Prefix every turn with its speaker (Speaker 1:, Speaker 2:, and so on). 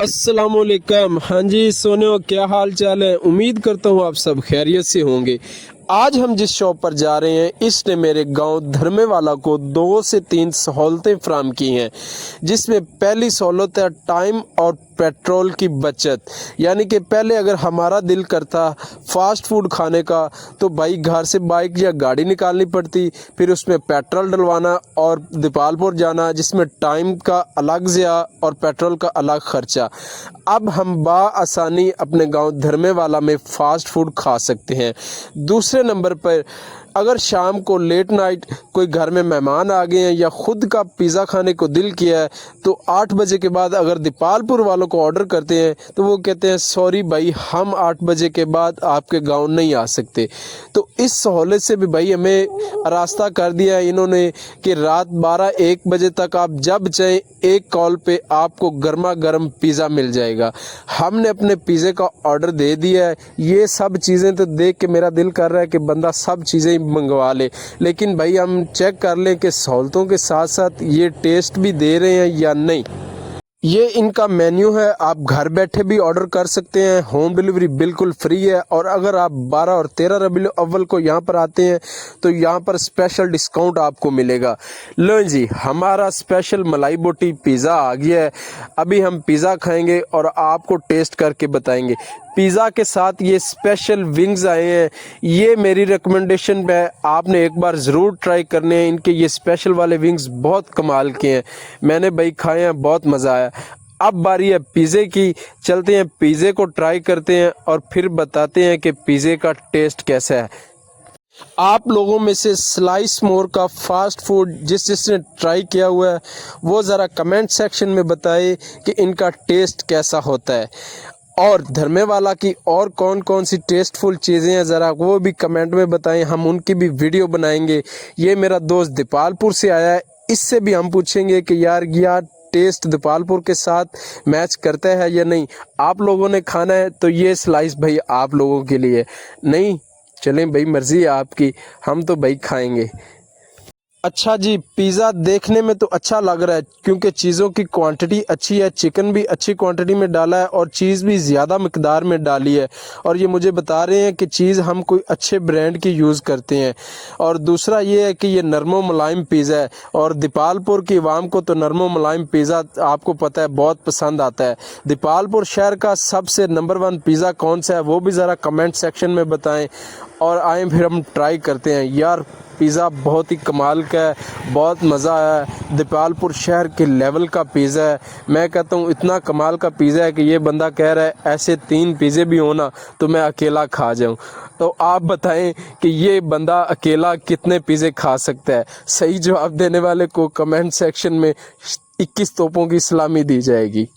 Speaker 1: अस्सलामुअलैकुम। हाँ जी सोनियो, क्या हाल चाल है? उम्मीद करता हूँ आप सब खैरियत से होंगे। आज हम जिस शॉप पर जा रहे हैं इसने मेरे गांव धर्मेवाला को 2 से 3 सहूलतें फराहम की हैं, जिसमें पहली सहूलत है टाइम और पेट्रोल की बचत। यानी कि पहले अगर हमारा दिल करता फास्ट फूड खाने का तो भाई घर से बाइक या गाड़ी निकालनी पड़ती, फिर उसमें पेट्रोल डलवाना और दीपालपुर जाना, जिसमें टाइम का अलग ज़िया और पेट्रोल का अलग खर्चा। अब हम आसानी अपने गांव धर्मेवाला में फ़ास्ट फूड खा सकते हैं। दूसरे नंबर पर अगर शाम को लेट नाइट कोई घर में मेहमान आ गए हैं या ख़ुद का पिज़्ज़ा खाने को दिल किया है तो 8 बजे के बाद अगर दीपालपुर वालों को ऑर्डर करते हैं तो वो कहते हैं सॉरी भाई, हम 8 बजे के बाद आपके गांव नहीं आ सकते। तो इस सहूलत से भी भाई हमें रास्ता कर दिया है इन्होंने कि रात 12-1 बजे तक आप जब चाहें एक कॉल पे आपको गर्मा गर्म पिज़्ज़ा मिल जाएगा। हमने अपने पिज़्ज़े का ऑर्डर दे दिया है। ये सब चीज़ें तो देख के मेरा दिल कर रहा है कि बंदा सब चीज़ें मंगवा ले, लेकिन भाई हम चेक कर लें कि सहूलतों के साथ साथ ये टेस्ट भी दे रहे हैं या नहीं। ये इनका मेन्यू है, आप घर बैठे भी ऑर्डर कर सकते हैं, होम डिलीवरी बिल्कुल फ्री है। और अगर आप 12 और 13 रबीउल अव्वल को यहाँ पर आते हैं तो यहाँ पर स्पेशल डिस्काउंट आपको मिलेगा। लो जी, हमारा स्पेशल मलाई बोटी पिज़्ज़ा आ गया है। अभी हम पिज़्ज़ा खाएंगे और आपको टेस्ट करके बताएंगे। पिज़्ज़ा के साथ ये स्पेशल विंग्स आए हैं, ये मेरी रिकमेंडेशन है, आपने एक बार ज़रूर ट्राई करने हैं। इनके ये स्पेशल वाले विंग्स बहुत कमाल के हैं, मैंने भाई खाए हैं, बहुत मज़ा आया। अब बारी है पिज़्ज़े की, चलते हैं पिज़्ज़े को ट्राई करते हैं और फिर बताते हैं कि पिज़्ज़े का टेस्ट कैसा है। आप लोगों में से स्लाइस मोर का फास्ट फूड जिसने ट्राई किया हुआ है वो ज़रा कमेंट सेक्शन में बताए कि इनका टेस्ट कैसा होता है। और धर्मेवाला की और कौन कौन सी टेस्टफुल चीज़ें हैं ज़रा वो भी कमेंट में बताएं, हम उनकी भी वीडियो बनाएंगे। ये मेरा दोस्त दीपालपुर से आया है, इससे भी हम पूछेंगे कि यार टेस्ट दीपालपुर के साथ मैच करता है या नहीं। आप लोगों ने खाना है तो ये स्लाइस भाई आप लोगों के लिए, नहीं चलें भाई मर्ज़ी है आपकी, हम तो भाई खाएंगे। अच्छा जी, पिज़्ज़ा देखने में तो अच्छा लग रहा है क्योंकि चीज़ों की क्वांटिटी अच्छी है, चिकन भी अच्छी क्वांटिटी में डाला है और चीज़ भी ज़्यादा मिकदार में डाली है। और ये मुझे बता रहे हैं कि चीज़ हम कोई अच्छे ब्रांड की यूज़ करते हैं। और दूसरा ये है कि ये नरमो मुलायम पिज़्ज़ा है और दीपालपुर की आवाम को तो नरमो मुलायम पिज़्ज़ा आपको पता है बहुत पसंद आता है। दीपालपुर शहर का सबसे नंबर 1 पिज़्ज़ा कौन सा है वो भी ज़रा कमेंट सेक्शन में बताएँ और आए फिर हम ट्राई करते हैं। यार पिज़्ज़ा बहुत ही कमाल का है, बहुत मज़ा आया है, दीपालपुर शहर के लेवल का पिज़्ज़ा है। मैं कहता हूँ इतना कमाल का पिज़्ज़ा है कि ये बंदा कह रहा है ऐसे 3 पिज़्ज़े भी होना तो मैं अकेला खा जाऊँ। तो आप बताएं कि ये बंदा अकेला कितने पिज़्ज़े खा सकता है? सही जवाब देने वाले को कमेंट सेक्शन में 21 तोपों की सलामी दी जाएगी।